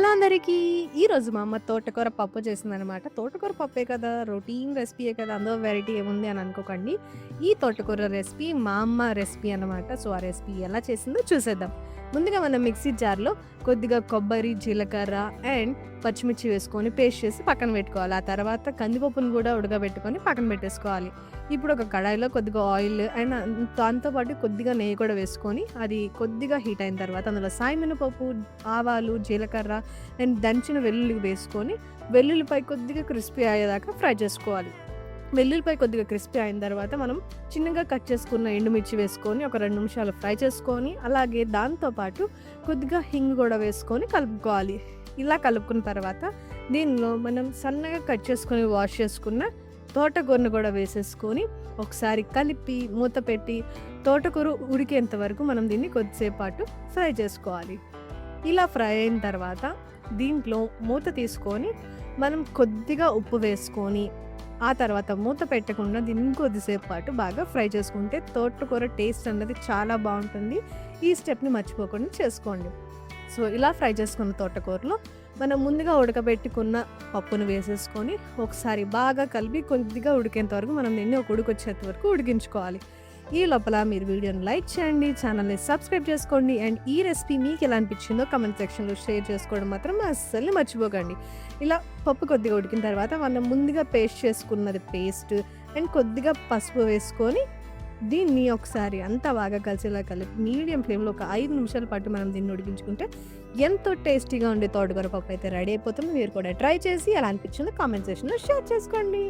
Hello అందరికీ! ఈరోజు మా అమ్మ తోటకూర పప్పు చేసిందనమాట. తోటకూర పప్పే కదా! రొటీన్ రెసిపీయే కదా! అందులో వెరైటీ ఏముంది అని అనుకోకండి. ఈ తోటకూర రెసిపీ మా అమ్మ రెసిపీ అనమాట. సో, ఆ రెసిపీ ఎలా చేసిందో చూసేద్దాం. ముందుగా మనం మిక్సీ జార్‌లో కొద్దిగా కొబ్బరి, జీలకర్ర అండ్ పచ్చిమిర్చి వేసుకొని పేస్ట్ చేసి పక్కన పెట్టుకోవాలి. ఆ తర్వాత కందిపప్పును కూడా ఉడకబెట్టుకొని పక్కన పెట్టేసుకోవాలి. ఇప్పుడు ఒక కడాయిలో కొద్దిగా ఆయిల్ అండ్ దాంతో పాటు కొద్దిగా నెయ్యి కూడా వేసుకొని అది కొద్దిగా హీట్ అయిన తర్వాత అందులో సాయమినపప్పు, ఆవాలు, జీలకర్ర అండ్ దంచిన వెల్లుల్లి వేసుకొని వెల్లుల్లిపాయ కొద్దిగా క్రిస్పీ అయ్యేదాకా ఫ్రై చేసుకోవాలి. వెల్లుల్లిపాయ కొద్దిగా క్రిస్పీ అయిన తర్వాత మనం చిన్నగా కట్ చేసుకున్న ఎండుమిర్చి వేసుకొని ఒక 2 నిమిషాలు ఫ్రై చేసుకొని అలాగే దాంతో పాటు కొద్దిగా హింగు కూడా వేసుకొని కలుపుకోవాలి. ఇలా కలుపుకున్న తర్వాత దీనిలో మనం సన్నగా కట్ చేసుకొని వాష్ చేసుకున్న తోటకూరను కూడా వేసేసుకొని ఒకసారి కలిపి మూత పెట్టి తోటకూర ఉడికేంత వరకు మనం దీన్ని కొద్దిసేపు పాటు ఫ్రై చేసుకోవాలి. ఇలా ఫ్రై అయిన తర్వాత దీంట్లో మూత తీసుకొని మనం కొద్దిగా ఉప్పు వేసుకొని ఆ తర్వాత మూత పెట్టకుండా దీన్ని ఇంకొద్దిసేపు పాటు బాగా ఫ్రై చేసుకుంటే తోటకూర టేస్ట్ అన్నది చాలా బాగుంటుంది. ఈ స్టెప్ని మర్చిపోకుండా చేసుకోండి. సో, ఇలా ఫ్రై చేసుకున్న తోటకూరలో మనం ముందుగా ఉడకబెట్టుకున్న పప్పును వేసేసుకొని ఒకసారి బాగా కలిపి కొద్దిగా ఉడికేంత వరకు మనం దీన్ని ఒక ఉడికొచ్చేంత వరకు ఉడికించుకోవాలి. ఈ లోపల మీరు వీడియోని లైక్ చేయండి, ఛానల్ని సబ్స్క్రైబ్ చేసుకోండి అండ్ ఈ రెసిపీ మీకు ఎలా అనిపించిందో కామెంట్ సెక్షన్లో షేర్ చేసుకోవడం మాత్రం అస్సలు మర్చిపోకండి. ఇలా పప్పు కొద్దిగా ఉడికిన తర్వాత మనం ముందుగా పేస్ట్ అండ్ కొద్దిగా పసుపు వేసుకొని దీన్ని ఒకసారి అంతా బాగా కలిసేలా కలిపి మీడియం ఫ్లేమ్లో ఒక 5 నిమిషాల పాటు మనం దీన్ని ఉడికించుకుంటే ఎంతో టేస్టీగా ఉండే తోటకూర పప్పు అయితే రెడీ అయిపోతుంది. మీరు కూడా ట్రై చేసి ఎలా అనిపించిందో కామెంట్ సెక్షన్లో షేర్ చేసుకోండి.